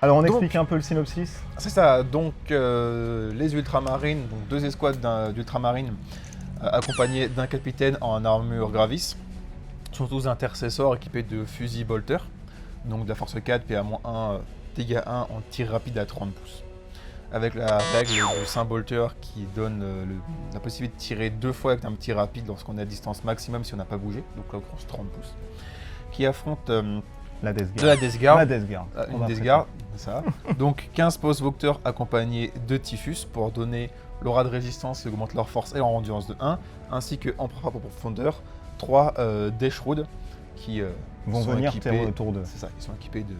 Alors on explique un peu le synopsis. C'est ça, donc les ultramarines, donc 2 escouades d'ultramarines accompagnés d'un capitaine en armure Gravis, sont tous intercesseurs équipés de fusils bolter, donc de la force 4, PA-1, dégâts 1 en tir rapide à 30 pouces. Avec la règle du Saint Bolter qui donne la possibilité de tirer 2 fois avec un tir rapide lorsqu'on est à distance maximum si on n'a pas bougé, donc là on 30 pouces. Qui affronte La Death Guard. de la Death Guard. La Death Guard. Une Death Guard, ça. Donc 15 post-vocteurs accompagnés de Typhus pour donner l'aura de résistance et augmenter leur force et leur endurance de 1, ainsi que en frappe en profondeur, 3 Deshroud qui vont sont venir équipés, au tour 2. c'est ça, ils sont équipés de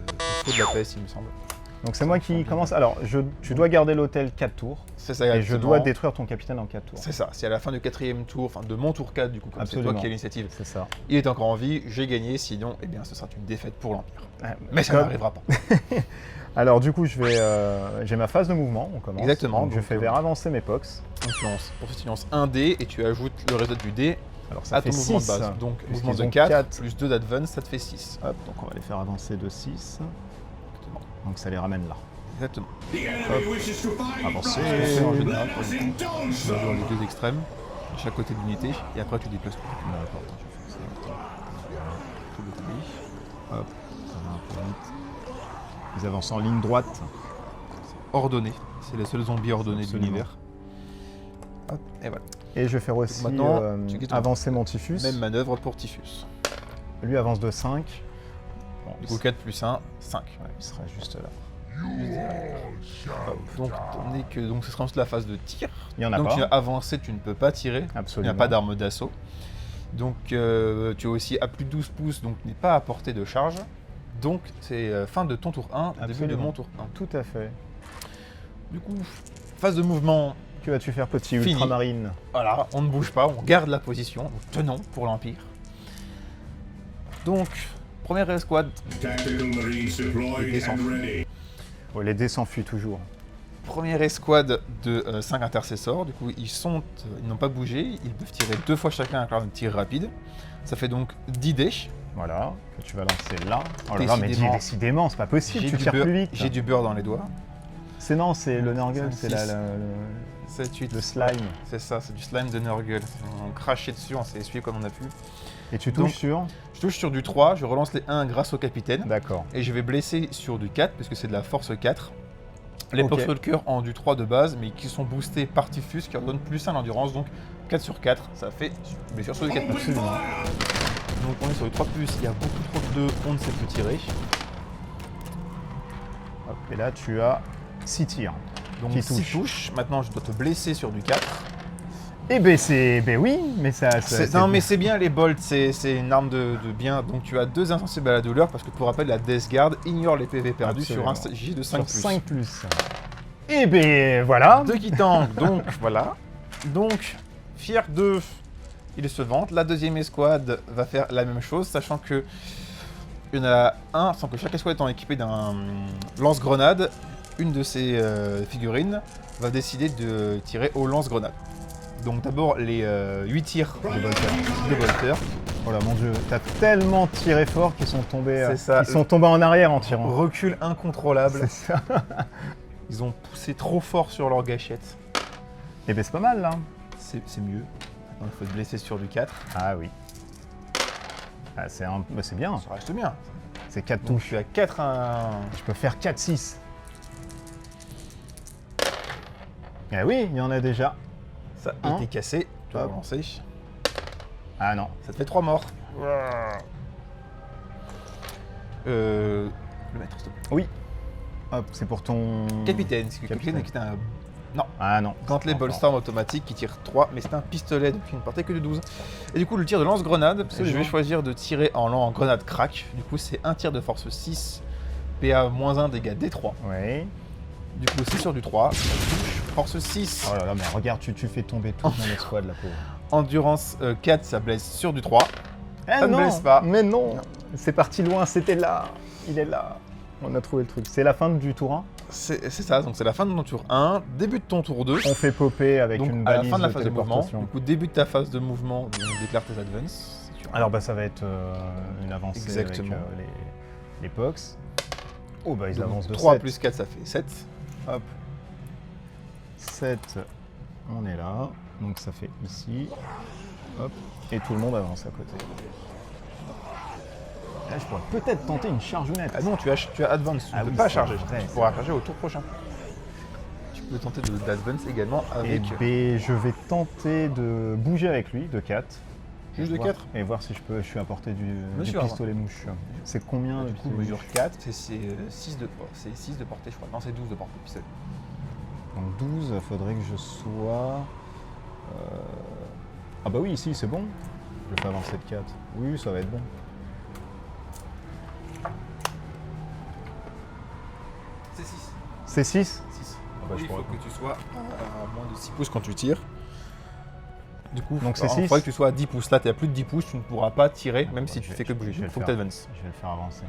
feu de la peste, il me semble. Donc c'est moi qui commence. Alors tu dois garder l'hôtel 4 tours. C'est ça, Et je exactement. dois détruire ton capitaine en 4 tours. C'est ça, si à la fin du 4e tour, enfin de mon tour 4 du coup, comme c'est toi Absolument. qui as l'initiative, C'est ça. il est encore en vie, j'ai gagné, sinon eh bien, ce sera une défaite pour l'Empire. Mais ça Comme- n'arrivera pas. Alors du coup j'ai ma phase de mouvement, on commence. Exactement, Donc, je donc, fais vers avancer mes pox. Donc pour ça tu lances un dé et tu ajoutes le résultat du dé Alors ça à fait ton mouvement 6. de base. Donc puisqu'ils mouvement de ont 4, 4. plus 2 d'advance, ça te fait 6. Hop, donc on va les faire avancer de 6. Exactement. Donc ça les ramène là. Exactement. Avancer. C'est en général pour les- sur les 2 extrêmes, de chaque côté de l'unité, et après tu déplaces tout. D'accord, attends, je vais faire ça. Tout le pays. Hop, ça va un peu vite. Ils avancent en ligne droite. Ordonné, c'est les seuls zombies ordonnés de Absolument. l'univers. Hop, et voilà. Et je vais faire aussi Maintenant, tu quittes ton- avancer mon Typhus. Même manœuvre pour Typhus. Lui avance de 5. Bon, Du coup 4 plus 1, 5. ouais, il sera juste là. Hop. Donc, donc ce sera ensuite la phase de tir. Il y en a Donc pas. tu as avancé, tu ne peux pas tirer. Il n'y Absolument. a pas d'arme d'assaut. Donc tu es aussi à plus de 12 pouces, donc n'est pas à portée de charge. Donc c'est fin de ton tour 1, début de Absolument. mon tour 1. Tout à fait. Du coup, phase de mouvement, Que vas-tu faire, petit Fini. ultramarine? voilà, on ne bouge pas, on garde la position, donc tenons pour l'Empire. Donc, première escouade, Tactical Marine deployed Descend. and ready. Oh, les dés s'enfuient toujours. première escouade de 5 intercesseurs. Du coup, ils n'ont pas bougé, ils peuvent tirer 2 fois chacun avec leur tir rapide. Ça fait donc 10 dés. Voilà, que tu vas lancer là. Oh là là, mais Décidément. décidément, c'est pas possible, tu tires plus vite. J'ai du beurre dans les doigts. C'est non, c'est le Nurgle, Cinq, c'est six. 7, 8, le slime. C'est ça, c'est du slime de Nurgle. On crachait dessus, on s'est essuyé comme on a pu. Et tu Donc, touches sur. Je touche sur du 3, je relance les 1 grâce au capitaine. D'accord. Et je vais blesser sur du 4, puisque c'est de la force 4. Les Ok. pox de cœur en du 3 de base, mais qui sont boostés par Typhus, qui leur donne plus 1 d'endurance, donc 4 sur 4, ça fait blessure sur du 4. Absolument. Donc on est sur du 3+, il y a beaucoup trop de 2, on ne sait plus tirer. Hop, et là, tu as 6 tirs. Donc Qui 6 touche. touches, maintenant je dois te blesser sur du 4. Eh ben c'est. Ben oui, mais ça. Non mais c'est bien les bolts, c'est une arme de bien. Donc tu as 2 insensibles à la douleur, parce que pour rappel la Death Guard ignore les PV perdus sur un Absolument. J de 5+. Sur 5 plus. Eh ben voilà. 2 qui tankent, donc voilà. Donc, fier 2, il se vante. La deuxième escouade va faire la même chose, sachant que il y en a un, sans que chaque escouade étant équipée d'un lance-grenade, une de ces figurines va décider de tirer au lance-grenade. Donc d'abord les 8 tirs de Bolter. Oh là mon dieu, t'as tellement tiré fort qu'ils sont tombés. C'est ça. Ils sont tombés en arrière en tirant. Recul incontrôlable. C'est ça. Ils ont poussé trop fort sur leur gâchette. Eh ben c'est pas mal là. C'est mieux. Maintenant il faut se blesser sur du 4. Ah oui. Ah, c'est bien. Ça reste bien. C'est 4 Donc je touches. suis à 4 Je peux faire 4-6. Eh oui, il y en a déjà. Ça a Un. été cassé. Tu vas Hop. relancer. Ah non. Ça te fait 3 morts. Le maître, s'il te plaît. Oui. Hop, c'est pour ton. Capitaine, c'est que Capitaine. capitaine qui est un. Non, Ah non. quand les Encore. Bullstorm automatiques qui tirent 3, mais c'est un pistolet donc il ne portait que de 12. Et du coup, le tir de lance-grenade, je Absolument. vais choisir de tirer en grenade crack. Du coup, c'est un tir de force 6, PA-1, dégâts D3. Oui. Du coup, c'est sur du 3, ça touche. Force 6, Oh là là, mais regarde, tu fais tomber toute mon escouade, la pauvre. endurance 4, ça blesse sur du 3. Eh Ça ne non, blesse pas. Mais non. C'est parti loin, c'était là. Il est là. On a trouvé le truc. C'est la fin du tour 1. C'est ça, donc c'est la fin de ton tour 1, début de ton tour 2. On fait popper avec Donc une à la balise fin de la phase de mouvement, téléportation. du coup début de ta phase de mouvement, on déclare tes advances. Si tu veux. Alors bah ça va être une avancée Exactement. avec les POX. Oh bah ils Donc, avancent de 3 7. plus 4, ça fait 7. Hop. 7, on est là. Donc ça fait ici. Hop. Et tout le monde avance à côté. Là, je pourrais peut-être tenter une chargeonnette. Ah non, tu as Advance, tu ne Ah peux oui, pas c'est charger. vrai, Tu c'est pourras charger au tour prochain. Tu peux tenter d'Advance également Et avec B, je vais tenter de bouger avec lui, de 4. juste de 4. Et voir si je suis à portée du sûr, pistolet mouche. C'est combien Du le coup, pistolet mesure mouche 4, c'est 6 de portée, je crois. Non, c'est 12 de portée, pistolet. Donc 12, il faudrait que je sois... Ah bah oui, ici c'est bon. Je le fais avancer de 4. Oui, ça va être bon. C'est 6. C'est 6 6. bah, il je faut pourrais que tu sois à moins de 6 pouces quand tu tires. Du coup, Donc c'est il 6. faudrait que tu sois à 10 pouces. Là, tu es à plus de 10 pouces, tu ne pourras pas tirer, même Attends, si tu je fais vais- que bouger. je vais Il faut le que tu faire. avances. Je vais le faire avancer.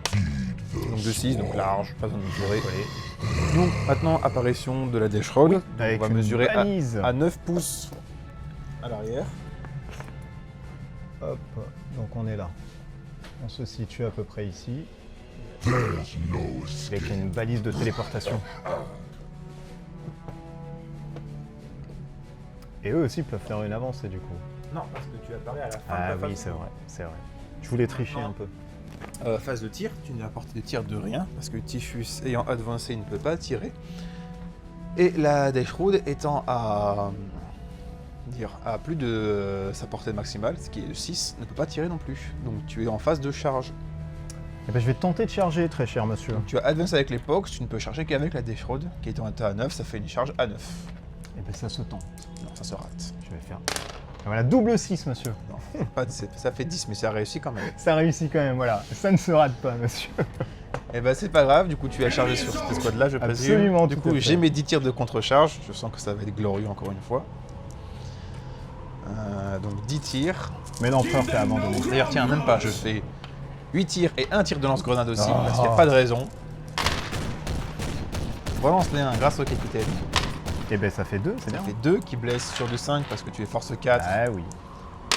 Donc de 6, donc large, pas besoin de mesurer. Collé. Donc maintenant, apparition de la Dash Road. Avec On va une mesurer balise. à 9 pouces à l'arrière. Hop, donc on est là. On se situe à peu près ici. Avec une balise de téléportation. Et eux aussi peuvent faire une avancée du coup. Non, parce que tu apparais à la fin Ah de la oui, phase. c'est vrai, c'est vrai. Je voulais tricher Non. un peu. Phase de tir, tu n'as apporté de tir de rien, parce que Typhus ayant avancé, il ne peut pas tirer. Et la Dash Road étant à plus de sa portée maximale, ce qui est de 6, ne peut pas tirer non plus. Donc tu es en phase de charge. Eh ben, je vais tenter de charger, très cher monsieur. Donc tu as Advance avec les Pox, tu ne peux charger qu'avec la Dash Road, qui est en état à 9, ça fait une charge à 9. Eh ben, ça se tente. Non, ça se rate. Je vais faire. Et voilà, double 6 monsieur. Non, ça fait 10, mais ça réussit quand même. Ça réussit quand même, voilà. Ça ne se rate pas monsieur. Et bah c'est pas grave, du coup tu as chargé sur cette escouade là, je présume. Absolument, Du tout coup à fait. j'ai mes 10 tirs de contre-charge, je sens que ça va être glorieux encore une fois. Donc 10 tirs. Mais l'empereur t'es abandonné. D'ailleurs tiens, même pas, je fais 8 tirs et 1 tir de lance-grenade aussi, Oh. parce qu'il n'y a pas de raison. Relance les 1 grâce au capitaine. Eh ben ça fait 2, c'est Ça bien. fait 2 qui blesse sur du 5 parce que tu es force 4 Ah oui.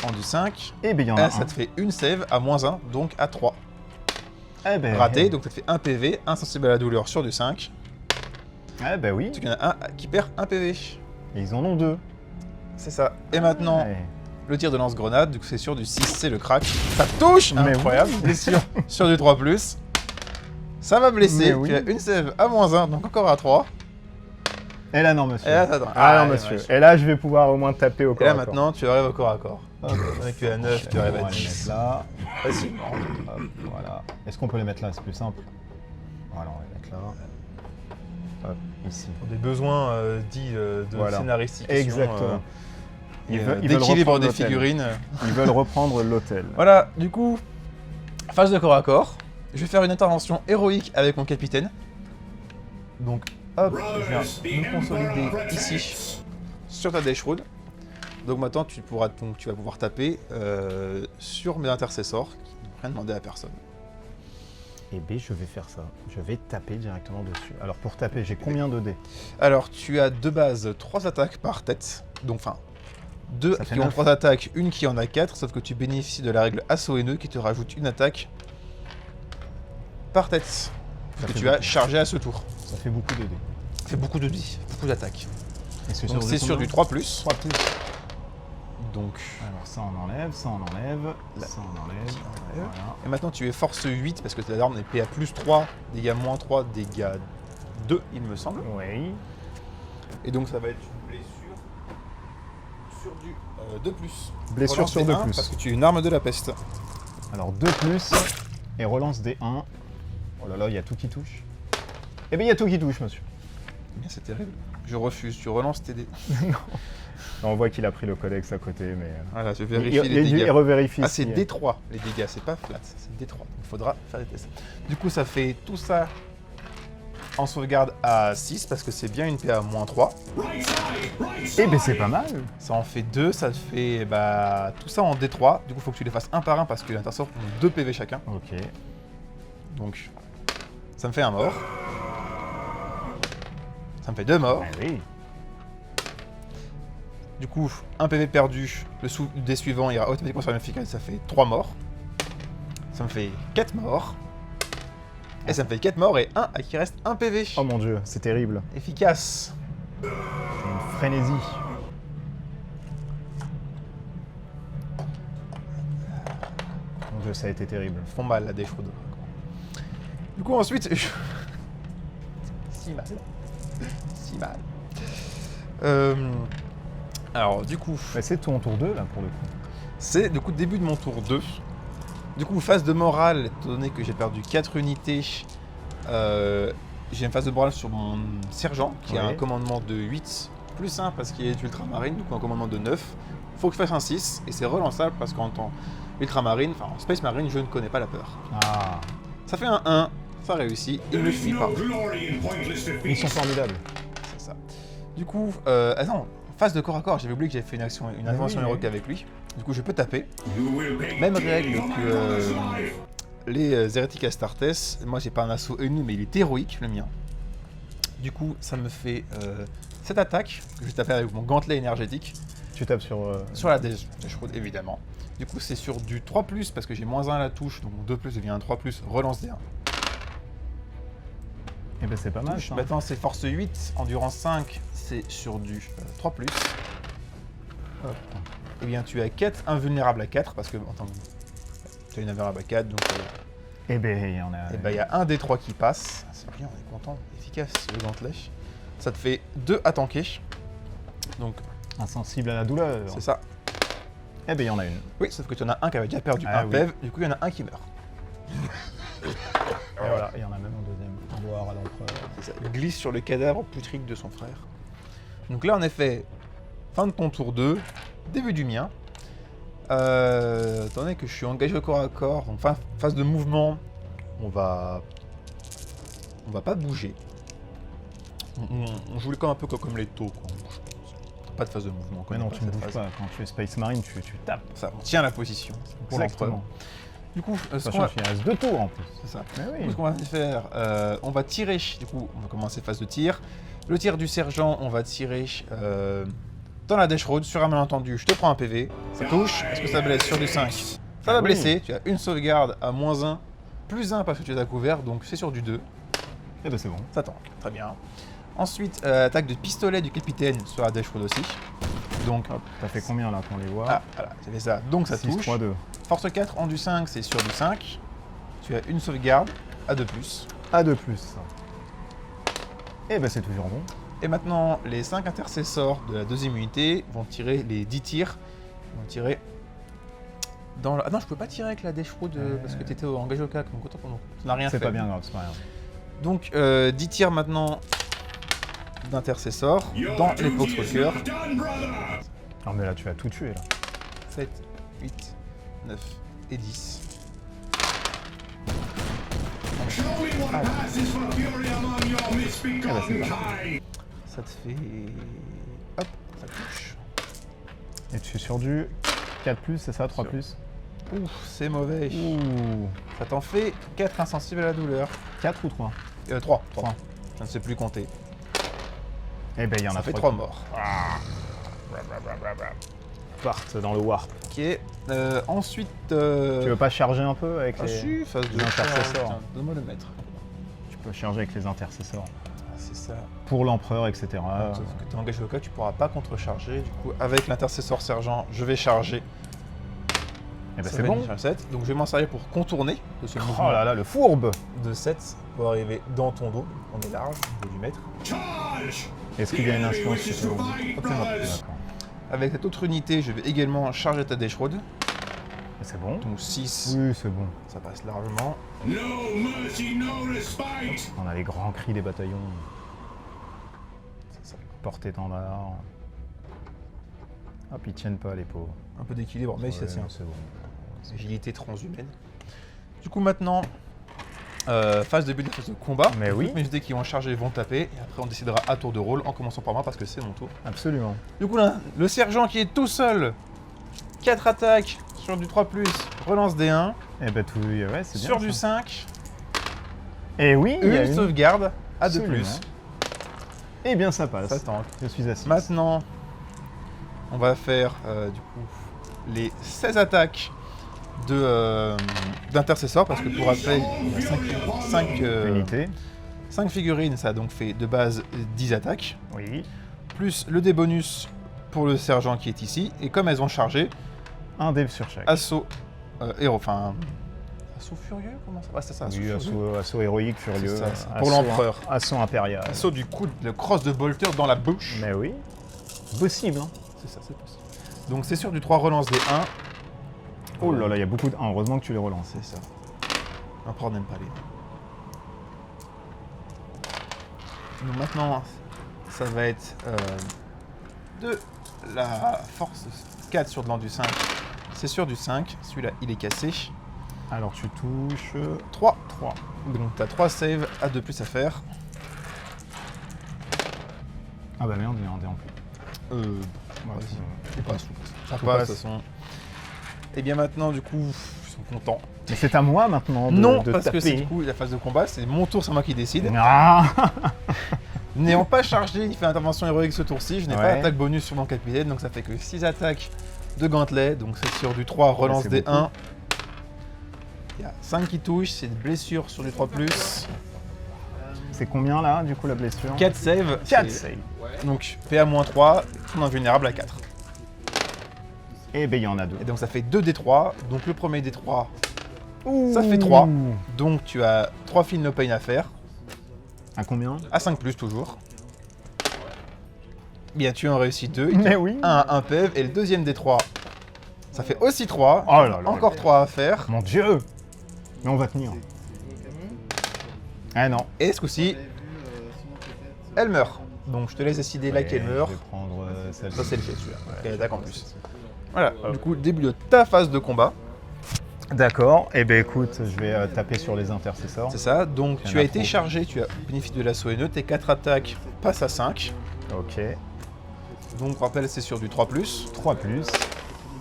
en du 5. Eh ben il y en a Ah, un. ça te fait une save à -1, donc à 3. Eh ben, Raté, donc ça te fait 1 PV, insensible à la douleur sur du 5. Eh ben oui. Donc il y en a un qui perd 1 PV. Et ils en ont 2. C'est ça. Et maintenant, Ouais. le tir de lance-grenade, du coup c'est sur du 6, c'est le crack. Ça touche. Mais Incroyable. oui. Et sur du 3+, ça va blesser. Mais oui. Tu as une save à -1, donc encore à 3. Et là non monsieur. Et là, attends. Ah Ah, non monsieur. dommage. Et là je vais pouvoir au moins taper au Et corps là à corps. maintenant, tu arrives au corps à corps. Hop. Avec tu es à 9, tu On arrives va à les 10. mettre là. Facilement. Hop, voilà. Est-ce qu'on peut les mettre là? C'est plus simple. Voilà, on va les mettre là. Hop, ici. Pour des besoins dits de Voilà. scénaristication. Exactement. Ils veulent d'équilibre reprendre des l'hôtel. figurines. Ils veulent reprendre l'hôtel. Voilà, du coup, phase de corps à corps. Je vais faire une intervention héroïque avec mon capitaine. Donc, hop, je viens me consolider ici sur ta Dash Road. Donc maintenant, tu vas pouvoir taper sur mes intercesseurs qui n'ont rien demandé à personne. Et B, je vais faire ça. Je vais taper directement dessus. Alors pour taper, j'ai combien de dés? Alors, tu as de base 3 attaques par tête. Donc, enfin, 2 Ça fait qui ont 9. 3 attaques, une qui en a 4, sauf que tu bénéficies de la règle assaut haineux qui te rajoute une attaque par tête. Ça Que fait tu as beaucoup. chargé à ce tour. Ça fait beaucoup de dés. Ça fait beaucoup de dés, beaucoup d'attaques. Et c'est Donc c'est sur du 3+. 3 plus. Donc, Alors ça on enlève, ça on enlève, Là. ça on enlève. enlève. Voilà. et maintenant tu es force 8 parce que ta arme est PA plus 3, dégâts moins 3, dégâts 2, il me semble. Oui. Et donc ça va être une blessure sur du 2+. Blessure Relance sur des 2 1 plus. Parce que tu es une arme de la peste. Alors 2 plus et relance des 1. Oh là là, il y a tout qui touche. Eh bien il y a tout qui touche monsieur. Eh bien, c'est terrible. Je refuse, tu relances tes dés. On voit qu'il a pris le codex à côté, mais... Voilà, je il, vérifie il- les il dégâts. revérifie Ah, ici. c'est D3 les dégâts, c'est pas flat, c'est D3. Il faudra faire des tests. Du coup, ça fait tout ça en sauvegarde à 6 parce que c'est bien une PA moins 3. Eh ben c'est pas mal. Ça en fait 2, ça te fait tout ça en D3. Du coup, il faut que tu les fasses un par un parce que les intercesseurs ont 2 PV chacun. Ok. Donc, ça me fait un mort. Ça me fait 2 morts. Ah oui. Du coup, un PV perdu, le dé suivant ira automatiquement sur la même efficace, ça fait 3 morts. Ça me fait 4 morts. Et ça me fait 4 morts et 1 qui reste 1 PV. Oh mon dieu, c'est terrible. Efficace. C'est une frénésie. Mon dieu, ça a été terrible. Ils font mal la Deshroud. Du coup ensuite... si mal. Si mal. Alors du coup... Mais c'est ton tour 2 là pour le coup. C'est du coup le début de mon tour 2. Du coup, phase de morale, étant donné que j'ai perdu 4 unités, j'ai une phase de morale sur mon sergent, qui a un commandement de 8, plus 1 parce qu'il est ultramarine, donc un commandement de 9. Faut que je fasse un 6, et c'est relançable parce qu'en tant ultramarine, enfin en Space Marine, je ne connais pas la peur. Ah, Ça fait un 1, ça réussit, il ne fuit pas. ils sont formidables. C'est ça. Du coup, non, phase de corps à corps, j'avais oublié que j'avais fait une action, une intervention héroïque avec lui. Du coup, je peux taper. Même règle que les hérétiques Astartes. Moi, j'ai pas un assaut ennemi, mais il est héroïque, le mien. Du coup, ça me fait 7 attaques que je vais taper avec mon gantelet énergétique. Tu tapes sur... Sur la Deshroud, évidemment. Du coup, c'est sur du 3+, parce que j'ai -1 à la touche, donc mon 2+, devient un 3+, relance D1. Eh ben c'est pas mal. Ça. Maintenant, c'est force 8, endurance 5, c'est sur du 3+. Hop. Eh bien, tu as 4 invulnérables à 4, parce que en tant que tu as une invulnérable à 4, donc Eh ben il y en a... eh ben, il y a un des 3 qui passe. C'est bien, on est content, efficace le gantelet. Ça te fait 2 à tanker. Donc, Insensible à la douleur. c'est ça. Eh ben il y en a une. Oui, sauf que tu en as un qui avait déjà perdu Ah un oui. PEV, du coup, il y en a un qui meurt. Et voilà, il y en a même un deuxième. Gloire à l'empereur. C'est ça, il glisse sur le cadavre putrique de son frère. Donc là, en effet, fin de ton tour 2, début du mien. Étant donné que je suis engagé au corps à corps, donc phase de mouvement, on va pas bouger. On joue comme un peu comme les taux, quoi. On bouge pas de phase de mouvement. on Mais connaît non, pas tu ne cette bouges phase. pas. Quand tu es Space Marine, tu tapes. Ça, on tient la position pour l'empereur. Exactement. Du coup, ce qu'on Sachant va... qu'il reste 2 tours en plus. C'est ça. Mais Du coup, oui. ce qu'on va faire, on va tirer, du coup, on va commencer phase de tir. Le tir du sergent, on va tirer dans la Deshroud, sur un malentendu, je te prends un PV, ça touche, est-ce que ça blesse sur du 5? Ça va oui. blesser, tu as une sauvegarde à -1, +1 parce que tu es à couvert, donc c'est sur du 2, Eh ben c'est bon. ça tank, très bien. Ensuite, attaque de pistolet du capitaine sur la Deshroud aussi. Donc, Hop, t'as fait combien là qu'on les voit? ah, voilà, j'ai fait ça, donc ça 6, touche. 3, 2. Force 4 en du 5, c'est sur du 5. Tu as une sauvegarde à 2+. A de plus. Eh ben c'est toujours bon. Et maintenant, les 5 intercesseurs de la deuxième unité vont tirer les 10 tirs. Ils vont tirer dans la... Ah non, je peux pas tirer avec la Deshroud parce que tu étais engagé au CAC, donc autant qu'on n'a rien fait. C'est pas bien grave, c'est pas grave. Donc 10 tirs maintenant d'intercesseurs dans les Poxwalkers. Non mais là tu as tout tué là. 7, 8, 9 et 10. Ça te fait... Hop, ça touche. Et tu es sur du 4+, c'est ça? 3+? Ouf, c'est mauvais. Ouh. Ça t'en fait 4 insensibles à la douleur. 4 ou 3? 3. 3. Je ne sais plus compter. Eh ben il y en Ça a fait 3 3 morts. partent dans le warp. Ok. Ensuite... Tu veux pas charger un peu avec Ah les... si, phase de les intercesseurs. Tiens, donne-moi le maître. Tu peux charger avec les intercesseurs. Ah, c'est ça. Pour l'empereur, etc. Sauf que tu es engagé au cas, tu pourras pas contrecharger. Du coup, avec l'intercesseur sergent, je vais charger. Eh ben Ça c'est va bon. être 7. Donc je vais m'en servir pour contourner de ce mouvement Oh là là, le fourbe. de 7 pour arriver dans ton dos. On est large, on veut lui mettre. Est-ce qu'il y a une influence sur le... Absolument. D'accord. Avec cette autre unité, je vais également charger ta Deshroud. C'est bon? Donc 6, Oui, c'est bon. ça passe largement. On a les grands cris des bataillons. C'est ça. Porte-étendard. Hop, ils tiennent pas les pauvres. Un peu d'équilibre, mais ça Ouais, tient. c'est bon. Agilité transhumaine. Du coup maintenant, phase de but de phase de combat. Mais oui. Toutes mes unités qui vont charger vont taper. Et après on décidera à tour de rôle en commençant par moi parce que c'est mon tour. Absolument. Du coup là, le sergent qui est tout seul. 4 attaques sur du 3+, relance D1. Eh ben tout, ouais, c'est bien. Sur du ça. 5, Et oui, il y a une une sauvegarde à 2+. Absolument. Eh bien ça passe. Ça tank. Je suis assis. Maintenant, on va faire du coup les 16 attaques d'intercesseurs, parce que pour rappel, il y a 5 Unité. figurines, ça a donc fait de base 10 attaques, Oui. plus le dé bonus pour le sergent qui est ici, et comme elles ont chargé, Un dé sur chaque. assaut héros, enfin... Assaut furieux, comment ça? Ouais, c'est ça, assaut Oui, furieux. assaut héroïque, furieux. C'est ça, c'est pour assaut- l'empereur. Assaut impérial. Assaut du coup, le cross de Bolter dans la bouche. Mais oui. Possible, hein. C'est ça, c'est possible. Donc c'est sur du 3 relance des 1. Oh là là, il y a beaucoup de 1. Heureusement que tu les relances. C'est ça. L'empereur n'aime pas les 1. Donc maintenant, ça va être de la force 4 sur de l'an du 5. C'est sur du 5. Celui-là, il est cassé. Alors tu touches 3. 3. Donc t'as 3 saves à 2 plus à faire. Ah bah merde, il y a un dé en plus. Ouais, Vas-y. c'est pas sous. Ça Tout passe de passe. toute façon. Et bien maintenant, du coup, ils sont contents. Mais c'est à moi maintenant de, Non, de parce que taper. c'est du coup la phase de combat, c'est mon tour, c'est moi qui décide. Ah N'ayant pas chargé, il fait intervention héroïque ce tour-ci. Je n'ai pas Ouais. d'attaque bonus sur mon capitaine, donc ça fait que 6 attaques de gantelet. Donc c'est sur du 3, relance c'est des beaucoup. 1. Il y a 5 qui touchent, c'est une blessure sur du 3+. C'est combien là, du coup, la blessure 4 save. 4 c'est- save. Donc PA-3, on est invulnérable à 4. Et ben il y en a 2. Et donc ça fait 2 D3. Donc le premier D3, ça fait 3. Donc tu as 3 feel no pain à faire. À combien À 5+, toujours. Bien, tu en réussis 2. Mais oui. 1 à 1 PEV. Et le deuxième D3, ça fait aussi 3. Oh là là. Encore 3 à faire. Mon dieu. Mais on va tenir. Ah non. Et ce coup-ci, elle meurt. Donc je te laisse décider laquelle Ouais, meurt. Je vais prendre celle-ci. Ça c'est le fait celui-là. Ouais, Elle attaque en plus. celle-ci. Voilà, du coup, début de ta phase de combat. D'accord. Et ben écoute, je vais taper sur les intercesseurs. C'est ça. Donc Il y en tu a as été trop. chargé, tu as bénéficié de l'assaut haineux. Tes 4 attaques passent à 5. Ok. Donc rappel, c'est sur du 3+. 3 plus.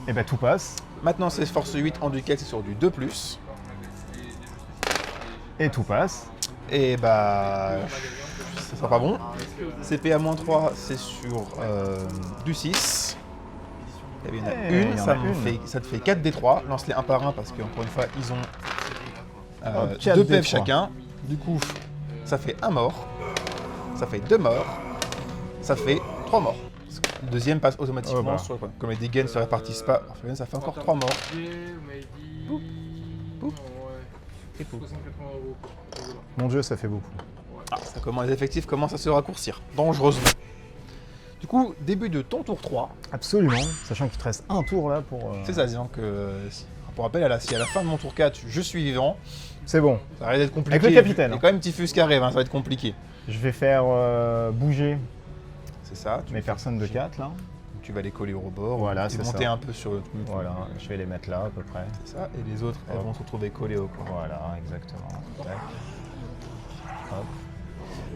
Et ben tout passe. Maintenant c'est force 8 en duquel c'est sur du 2+. Et tout passe. Et bah, ça sera pas bon. CP à -3, c'est sur du 6. Il y en a Eh, une, il y en ça, a une. ça te fait 4 D3. Lance-les un par un parce qu'encore une fois, ils ont Hop, 4 2 PF D3. chacun. Du coup, ça fait 1 mort. Ça fait 2 morts. Ça fait 3 morts. Le deuxième passe automatiquement Oh bah. sur comme les dégâts ne se répartissent pas. Enfin, ça fait encore 3 morts. Boop. Boop. Et pouf. 680 €. Mon dieu, ça fait beaucoup. Ah, les effectifs commencent à se raccourcir, dangereusement. Du coup, début de ton tour 3. Absolument. Sachant qu'il te reste un tour là pour. C'est ça, disons que, pour rappel, si à la fin de mon tour 4, je suis vivant, C'est bon. ça risque d'être compliqué. Avec le capitaine, Il y a hein. quand même Typhus qui arrive, hein, ça va être compliqué. Je vais faire bouger C'est ça. mes personnes de 4 là. Tu vas les coller au rebord, Voilà, et c'est monter ça. un peu sur le truc. Voilà, je vais les mettre là à peu près. C'est ça, et les autres, elles Hop. vont se retrouver collées au corps. Voilà, exactement. Tac. Hop.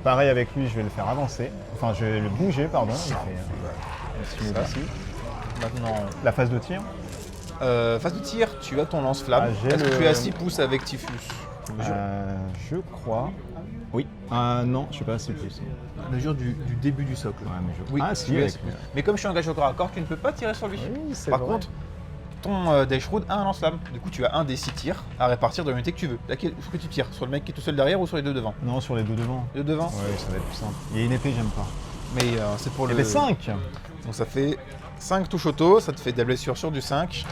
Pareil avec lui, je vais le faire avancer. Enfin, je vais le bouger, pardon. Il fait un petit move Ça. ici. Maintenant, La phase de tir. phase de tir, tu as ton lance-flamme. Ah, j'ai Est-ce que le- tu es à 6 pouces avec Typhus Je crois. Oui. Non, je sais pas si plus. La mesure du début du socle. Ouais, mais je... Oui, ah, tu si, es à avec 6 pouces. Mais comme je suis engagé au corps à corps, tu ne peux pas tirer sur lui. Oui, c'est Par vrai. contre, ton Dashrood a un lance-flamme. Du coup, tu as un des 6 tirs à répartir dans l'unité que tu veux. Laquelle est-ce que tu tires sur le mec qui est tout seul derrière ou sur les deux devant? Non, sur les deux devant. Les deux devant. Ouais, ça va être plus simple. Il y a une épée, j'aime pas. Mais c'est pour le. Épée 5. Donc ça fait 5 touches auto, ça te fait de la blessure sur du 5.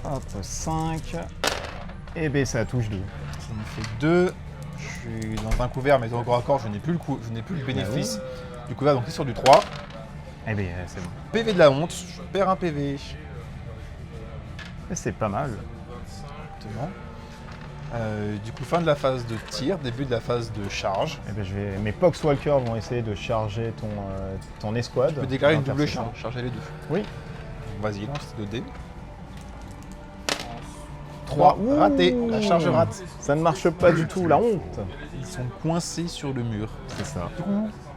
Hop, 5. Et ben ça touche 2. Ça me fait 2. Je suis dans un couvert, mais au corps à corps, je n'ai plus le bénéfice du couvert, donc c'est sur du 3. Eh ben c'est bon. PV de la honte, je perds un PV. Mais c'est pas mal. Exactement. Du coup, fin de la phase de tir, début de la phase de charge. Eh ben, mes Poxwalkers vont essayer de charger ton escouade. Tu peux déclarer une double Intercesseur. charge, charger les deux. Oui. Vas-y, lance tes 2 dés. 3, Ouh. raté, la charge rate. Ça ne marche pas du tout, la honte. Ils sont coincés sur le mur. C'est ça.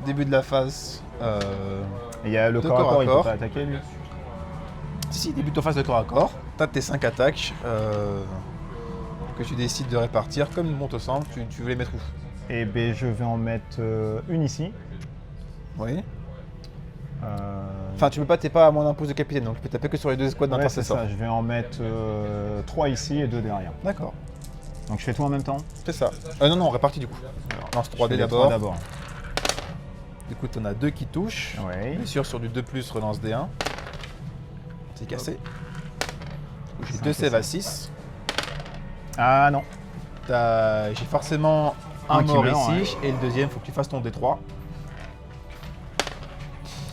Début de la phase. Et il y a le De corps à corps, il peut corps. pas attaquer lui. Si, début de ta phase de corps à corps. Tu as tes 5 attaques que tu décides de répartir comme bon te semble. Tu veux les mettre où? Et ben je vais en mettre une ici. Oui. Enfin, tu peux pas, t'es pas à moins d'un pouce de capitaine, donc tu peux taper que sur les deux escouades ouais, c'est d'intercesseur. ça, je vais en mettre 3 ici et 2 derrière. D'accord, Donc je fais tout en même temps. c'est ça. Non, on répartit du coup. Lance Je fais 3D les trois d'abord. Du coup, t'en as 2 qui touchent. Ouais. Bien sûr, sur du 2+, relance D1. C'est cassé. J'ai 2 save à 6. Ah non. J'ai forcément un Un qui mort meurt, ici, et le deuxième, faut que tu fasses ton D3.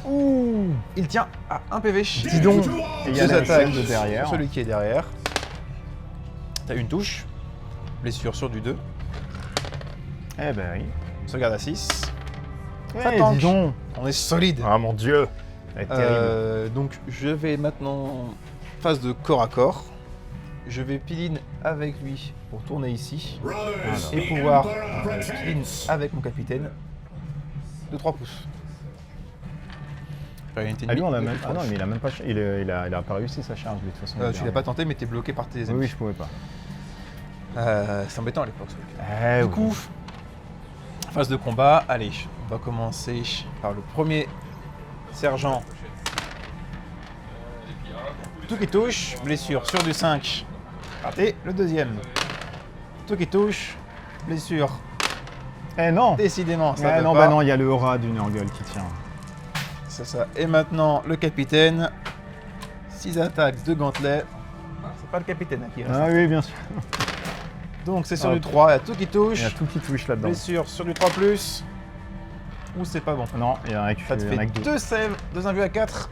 Ouh. Il tient à 1 PV. Dis donc. Et il y a Deux la attaques celle de derrière. sur celui qui est derrière. T'as une touche. Blessure sur du 2. Eh ben oui. Sauvegarde à 6. Ça Eh, tank. dis donc. On est solide. Ah mon dieu. Ça va être terrible. Donc je vais maintenant phase de corps à corps. Je vais pile-in avec lui pour tourner ici Brothers, et the pouvoir Emperor pile-in protects. avec mon capitaine de 3 pouces. Faire une unité Ah lui on a ennemie même. le plus Ah non proche. mais il a même pas. Il a pas réussi sa charge lui, de toute façon. Tu l'as pas tenté mais t'es bloqué par tes Oui, ennemis. oui, je pouvais pas. C'est embêtant à l'époque. Eh, Du oui. coup, phase de combat, allez, on va commencer par le premier sergent. Tout qui touche, blessure sur du 5. Raté, le deuxième. Tout qui touche, blessure. Eh non. Décidément, ça Eh va non, pas. bah non, il y a le rat du Nurgle qui tient. C'est ça. Et maintenant, le capitaine. 6 attaques, 2 gantelets. C'est pas le capitaine hein, qui reste. Ah oui, bien sûr. Donc c'est sur Hop. du 3, il y a tout qui Il y a touche. tout qui touche là-dedans. Blessure sur du 3+. Ou c'est pas bon. Non, il y en a que Ça te il y en a fait que deux. 2 saves, 2 invus à 4.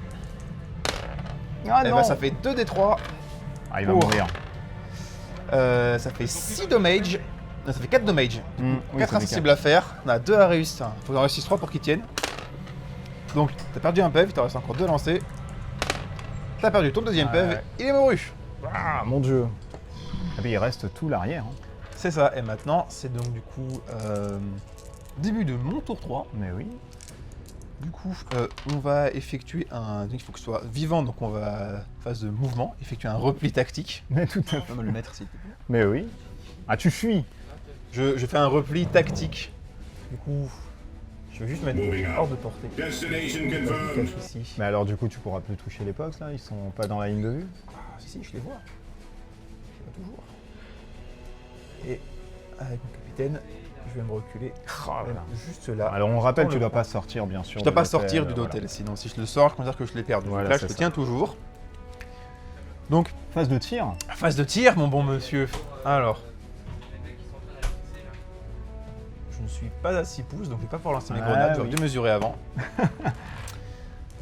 Ah Et non. bah ça fait 2 D3. Ah, il va Oh. mourir. Ça fait 6 damage. Non, ça fait 4 damage. Oui, 4 ça fait insensibles à faire. On a 2 à réussir. Faut que en réussisse 3 pour qu'ils tiennent. Donc t'as perdu un PEV, il t'en reste encore 2 lancés. T'as perdu ton deuxième PEV, Ouais. il est mouru. Ah mon dieu. Ah, mais il reste tout l'arrière. Hein. C'est ça, et maintenant c'est donc du coup début de mon tour 3. Mais oui. Du coup, on va effectuer un. Il faut que ce soit vivant, donc on va, phase de mouvement, effectuer un repli tactique. Mais tout à fait. Tu peux me le mettre s'il te plaît. Mais oui. Ah, tu fuis. Je fais un repli tactique. Du coup, je vais juste mettre Moving out. hors de portée. Destination Je confirmed. cache ici. Mais alors, du coup, tu pourras plus toucher les pox là. Ils sont pas dans la ligne de vue. Ah, si, je les vois. Je les vois toujours. Et avec mon capitaine, je vais me reculer voilà. juste là. Alors, on rappelle, Dans tu le dois coin. pas sortir, bien sûr. Je dois de pas l'hôtel, sortir du voilà. hôtel, sinon si je le sors, je considère que je l'ai perdu. Voilà, Donc là, je c'est le ça. tiens toujours. Donc, Phase de tir. phase de tir, mon bon monsieur. Alors. Je ne suis pas à 6 pouces, donc je vais pas pouvoir lancer mes Ah, grenades. J'aurais oui. dû mesurer avant.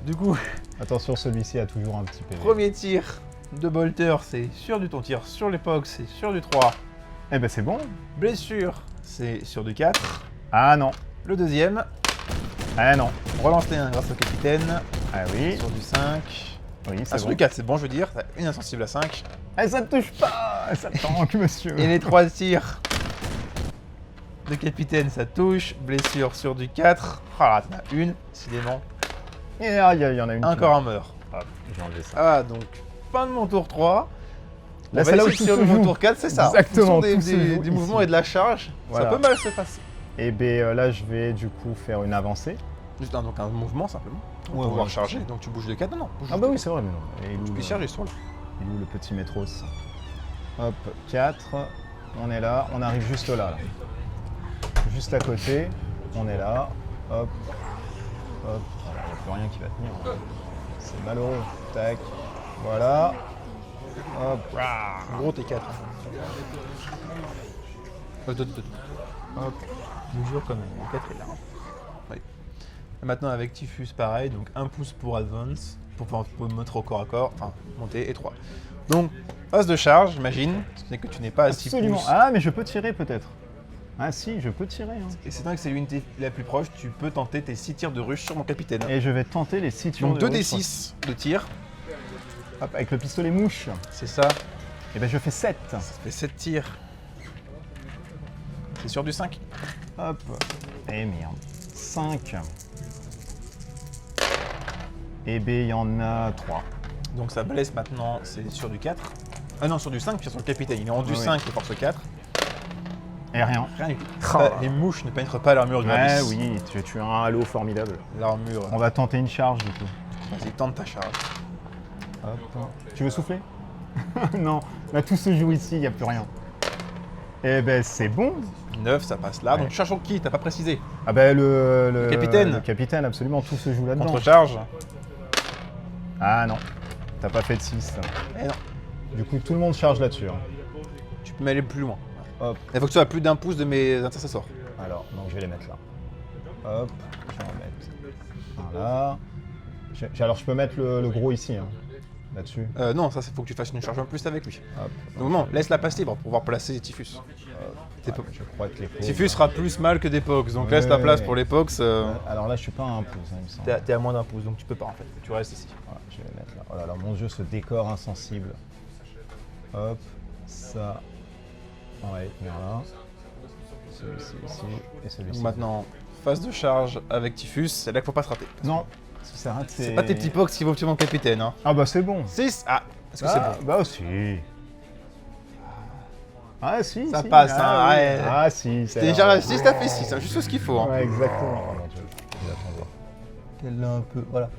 Du coup, Attention, celui-ci a toujours un petit PV. premier tir de bolter, c'est sur du ton tir sur l'époque, c'est sur du 3. Eh ben, c'est bon. Blessure, c'est sur du 4. Ah non. Le deuxième, Ah non. on relance les 1 grâce au capitaine. Ah oui. Sur du 5. Oui, c'est Ah, sur bon. du 4, c'est bon, je veux dire. T'as une insensible à 5. Eh, ça ne touche pas. Ça tanque, monsieur. Et les 3 tirs de capitaine, ça touche. Blessure sur du 4. Ah là, t'en as une, décidément. Et ah, il y en a une. qui Encore meurt. un meurt. Hop, j'ai enlevé ça. Ah, donc, fin de mon tour 3. Là, On c'est va là où essayer tout de se sur mon joue. tour 4, c'est ça. Exactement, En fonction tout se joue du ici. mouvement et de la charge, Voilà. ça peut mal se passer. Et ben là, je vais du coup faire une avancée. Juste donc un mouvement simplement. Pour Ouais, pouvoir ouais. charger. Donc tu bouges de 4. Non, bouge Ah de bah quatre. oui, c'est vrai, mais non. Et il est Tu où, peux charger sur là. il est où le petit métros? Hop, 4. On est là. On arrive juste là. Juste à côté. On est là. Hop. Hop. Voilà, il n'y a plus rien qui va tenir. C'est malheureux. Tac. Voilà. Hop. En gros, t'es 4. Hop. Mesure quand même. Le 4 est là. Oui. Et maintenant avec Typhus, pareil. Donc 1 pouce pour advance. Pour me mettre au corps à corps. Enfin, monter et 3. Donc, phase de charge, j'imagine. Ce n'est que tu n'es pas à 6 Absolument. pouces. Ah, mais je peux tirer peut-être. Ah si, je peux tirer. Hein. Et c'est vrai que c'est l'unité la plus proche. Tu peux tenter tes 6 tirs de rush sur mon capitaine. Et je vais tenter les 6 tours Donc de 2d6 de tir. Hop, avec le pistolet mouche. C'est ça. Et ben je fais 7. Ça fait 7 tirs. C'est sur du 5. Hop. Et merde. 5. Et ben il y en a 3. Donc ça blesse maintenant, c'est sur du 4. Ah non, sur du 5, puis sur le capitaine. Il est en du Oui. 5 et force 4. Et rien. Rien du tout. Oh. Les mouches ne pénètrent pas l'armure Ouais, Gravis. oui, tu as un halo formidable. L'armure. On va tenter une charge du coup. Vas-y, tente ta charge. Hop. Tu veux souffler? Non, là tout se joue ici, il n'y a plus rien. Eh ben c'est bon. 9, ça passe là. Ouais. Donc tu charges sur qui? T'as pas précisé. Ah ben le capitaine. Le capitaine, absolument, tout se joue là-dedans. Contre-charge. Ah non, t'as pas fait de 6. Eh non. Du coup, tout le monde charge là-dessus. Hein. Tu peux aller plus loin. Hop. Il faut que tu sois à plus d'un pouce de mes intercesseurs. Alors, donc je vais les mettre là. Hop, je vais en mettre un là. Alors je peux mettre le gros ici, hein, là-dessus. Non, ça, il faut que tu fasses une charge en plus avec lui. Hop. Donc non, laisse la passe libre pour pouvoir placer Typhus. Je crois que les pauvres- Typhus sera plus mal que des Pox, donc Ouais, laisse ta place ouais. pour les Pox. Alors là, je suis pas à un pouce, hein, il me semble. T'es à moins d'un pouce, donc tu peux pas en fait. Tu restes ici. Voilà, je vais les mettre là. Oh là là, mon dieu, ce décor insensible. Hop, ça. Ouais, voilà. Celui-ci ici et celui-ci. Donc maintenant, phase de charge avec Typhus, c'est là qu'il faut pas se rater. Non, si ça rate, C'est pas tes petits Pox qui vont tuer mon capitaine. Hein. Ah bah c'est bon. 6. Ah, est-ce que c'est Ah, bon? bah aussi. Ah si, Ça si. passe, ah, hein, oui. ouais. Ah si, c'est T'es déjà à 6, t'as fait 6, hein, juste ce qu'il faut. Hein. Ouais, exactement. Oh mon dieu. Il attend de voir. Elle l'a un peu. Voilà.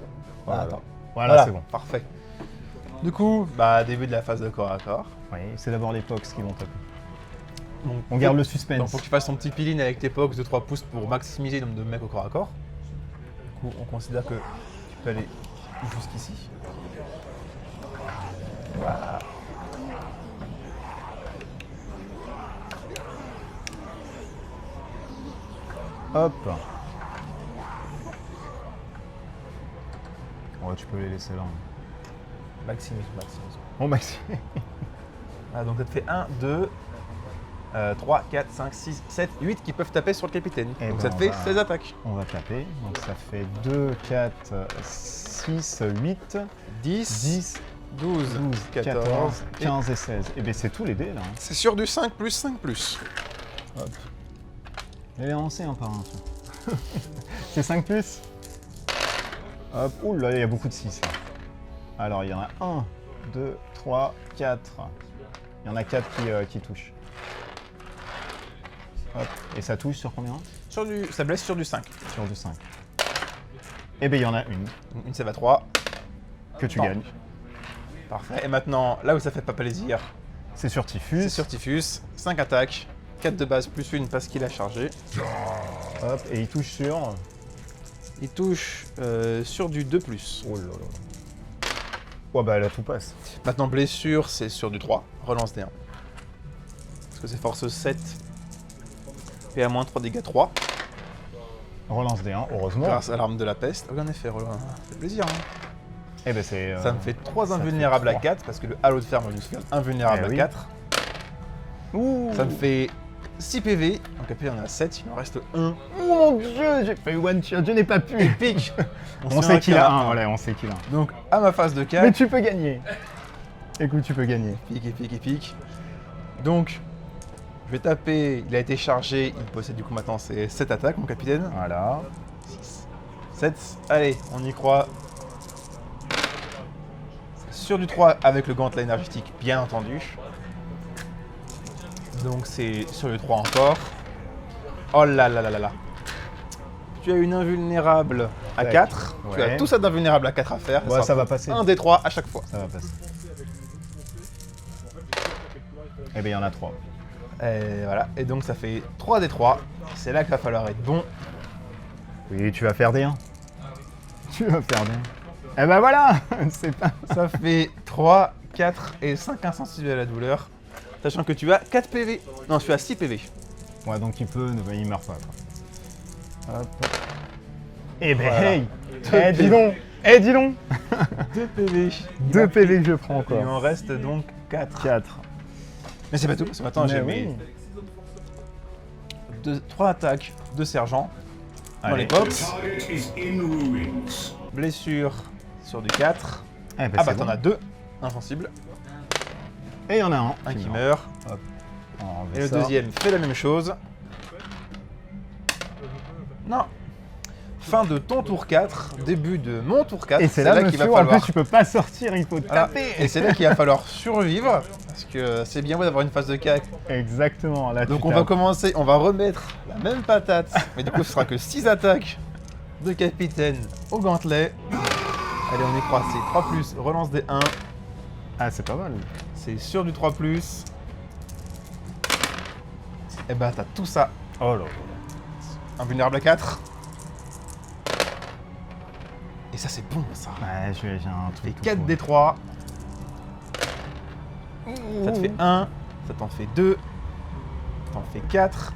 Voilà, attends. Voilà, c'est bon. Parfait. Du coup, bah début de la phase de corps à corps. Oui, c'est d'abord les Pox qui vont taper. Donc, On garde le suspense. Donc faut que tu fasses ton petit piline avec tes Pox de 3 pouces pour maximiser le nombre de mecs au corps à corps. Du coup, on considère que tu peux aller jusqu'ici. Voilà. Hop. Ouais, tu peux les laisser là. Maximise. Bon, Maxi. Ah, donc ça te fait 1, 2, 3, 4, 5, 6, 7, 8 qui peuvent taper sur le capitaine. Eh donc ben, ça te on fait va- 16 attaques. On va taper. Donc ça fait 2, 4, 6, 8, 10, 10, 12, 12, 14, 14, 15 et 16. Et bien c'est tous les dés là. Hein. C'est sur du 5 plus 5 plus. Hop. Je vais les lancer un par un. tiens. C'est 5 plus. Hop. Ouh là, il y a beaucoup de 6 là. Alors il y en a 1, 2, 3, 4. Il y en a 4 qui touchent. Hop. Et ça touche sur combien? Ça blesse sur du 5. Sur du 5. Et bien il y en a une Une save à 3. que tu Non. gagnes. Parfait. Et maintenant, là où ça fait pas plaisir, C'est sur Typhus. c'est sur Typhus. 5 attaques. 4 de base plus une parce qu'il a chargé. Hop. Et il touche sur. Il touche sur du 2 plus. Oh là là. Ouais bah là tout passe. Maintenant, blessure, c'est sur du 3. Relance des 1. Parce que c'est force 7. Et à moins 3 dégâts 3. Relance des 1, heureusement. Grâce à l'arme de la peste. Oh, en effet, ça fait plaisir. Hein. Et ben c'est. Ça me fait 3 ça fait invulnérables à 3. 4 parce que le halo de ferme nous fait invulnérable Eh à oui. 4. Ouh. Ça me fait 6 PV. Donc après, on a 7. Il en reste 1. Oh mon dieu, j'ai fait one shot, je n'ai pas pu. Épique. On sait qu'il a un, voilà, on sait qu'il a un. Donc à ma phase de 4. Mais tu peux gagner. Écoute, tu peux gagner. Épique. Donc, je vais taper. Il a été chargé. Il possède du coup maintenant ses 7 attaques, mon capitaine. Voilà. 7. Allez, on y croit. Sur du 3 avec le gantelet énergétique, bien entendu. Donc c'est sur le 3 encore. Oh là là là là là. Tu as une invulnérable à Tac. 4. Tu as Ouais. tout ça d'invulnérable à 4 à faire. Ouais, ça va passer. Un des 3 à chaque fois. Ça va passer. Et ben il y en a 3. Et voilà. Et donc ça fait 3 des 3. C'est là qu'il va falloir être bon. Oui, tu vas faire des 1. Tu vas faire des 1. Et ben voilà. C'est pas. Ça fait 3, 4 et 5 insensibles à la douleur. Sachant que tu as 4 PV. Non, tu as 6 PV. Ouais, donc il peut, il meurt pas. Quoi. Hop. Eh ben Voilà. hey. Deux Eh dis PV. donc. Eh dis donc. 2 PV. 2 PV que je prends Il encore. en reste donc 4. 4. Mais c'est pas tout, parce que maintenant j'ai mes 3 attaques de sergent dans Allez. les box. Target is in ruins. Blessure sur du 4. Eh ben, Ah bah c'est t'en bon. as 2 insensibles. Et il y en a un. Un qui meurt. On va enlever Et le ça. deuxième fait la même chose. Non. Fin de ton tour 4, début de mon tour 4. Et c'est là, qu'il va monsieur, en falloir. plus tu peux pas sortir, il faut Voilà. taper. Et c'est là qu'il va falloir survivre Parce que c'est bien beau d'avoir une phase de CAC. Exactement. Là, Donc tu on va tapes. commencer, on va remettre la même patate. Mais du coup, ce sera que 6 attaques de capitaine au gantelet. Allez, on est croisé. 3+, relance des 1. Ah, c'est pas mal. C'est sur du 3+. Et bah, t'as tout ça. Oh là là. Invulnérable à 4. Et ça, c'est bon, ça. Ouais, j'ai un Et truc. 4 des 3. Ça te fait 1. Ça t'en fait 2. T'en fais 4.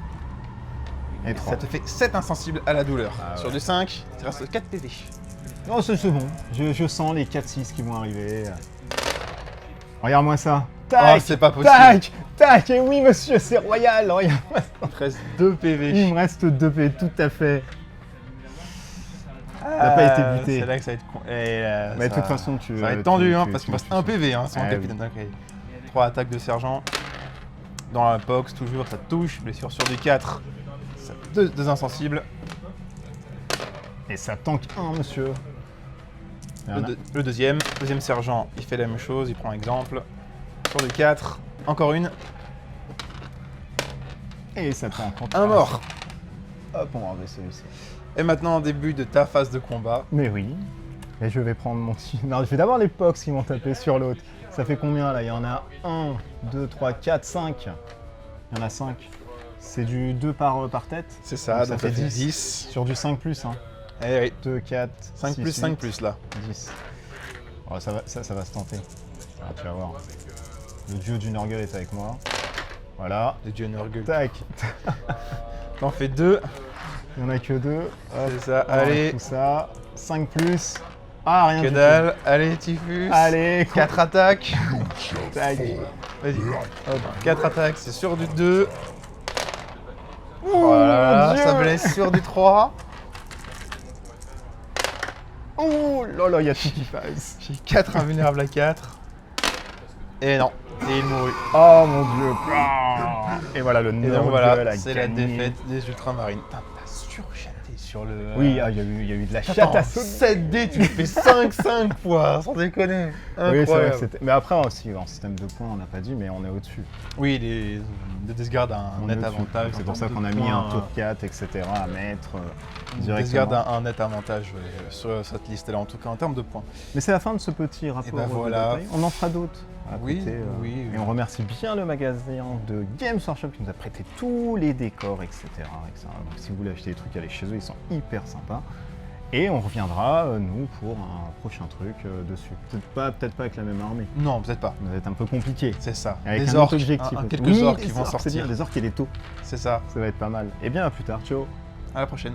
Et 3. Ça te fait 7 insensibles à la douleur. Ah Sur ouais. du 5, il te reste 4 PV. Non, c'est bon. Je sens les 4-6 qui vont arriver. Regarde-moi ça. Tac, Oh, c'est pas possible. tac, tac. Et oui, monsieur, c'est royal. Regarde-moi ça. Il te reste 2 PV. Il me reste 2 P, tout à fait. n'a pas été buté. C'est là que ça va être con. Mais de toute façon, tu. Ça va être tendu, hein, tu- parce tu- qu'il me reste tu- 1 PV hein, sur un Ah, capitaine. Ok. 3 attaques de sergent. Dans la box, toujours, ça touche. Blessure sur du 4. 2 insensibles. Et ça tank 1, monsieur. Il y en a- Le deuxième sergent, il fait la même chose, il prend exemple. Sur du 4, encore une. Et ça tank. Un mort. Hop, on va enlever celui-ci. Et maintenant, en début de ta phase de combat. Mais oui. Et je vais prendre mon petit. Non, je vais d'abord les pox qui vont taper sur l'autre. Ça fait combien là? Il y en a 1, 2, 3, 4, 5. Il y en a 5. C'est du 2 par tête. C'est ça, Donc donc ça ça fait fait 10. 10. Sur du 5 plus, hein. Eh oui, 2, 4, 5 6, plus 5 8, plus là. 10. Oh, ça va se tenter. Ah, tu vas voir. Le duo du Nurgle est avec moi. Voilà. Le dieu Nurgle. Tac. T'en fais 2. Il n'y en a que 2. C'est ça, allez. Tout ça. 5 plus. Ah, rien Que du dalle. Allez, Typhus. tout. Allez, 4 attaques. tac. Vas-y. Hop, 4 attaques, c'est sur du 2. Ouh, Voilà, mon Dieu. ça blesse sur du 3. Oh là là, il y a tout qui passe. J'ai 4 invulnérables à 4. Et non. Et il mourut. Oh mon Dieu. Ah. Et voilà, le Et Nurgle donc voilà, a c'est la gagné. défaite des ultramarines. Putain, t'as surchaté sur le... Oui, ah, il y a eu de la chatte Attends, à sauter. 7D, tu fais 5 fois, sans déconner. Oui, c'est vrai que Incroyable. c'était. Mais après aussi, en système de points, on n'a pas dit, mais on est au-dessus. Oui, les Desgardes a un On est net au-dessus. avantage. C'est pour ça qu'on a mis un tour 4, etc. à mettre Desgarde directement. a un net avantage sur cette liste-là, en tout cas en termes de points. Mais c'est la fin de ce petit rapport. ben de voilà. bataille. On en fera d'autres. à Oui, côté, oui. Et on remercie bien le magasin de Games Workshop qui nous a prêté tous les décors, etc. Donc si vous voulez acheter des trucs, allez chez eux, ils sont hyper sympas. Et on reviendra, nous, pour un prochain truc dessus. Peut-être pas avec la même armée. Non, peut-être pas. Ça va être un peu compliqué. C'est ça. Avec des un autre orques, objectif. quelques Oui, orques des qui vont orques, c'est bien, sortir. des orques et des taux. C'est ça. Ça va être pas mal. Et bien à plus tard, ciao. À la prochaine.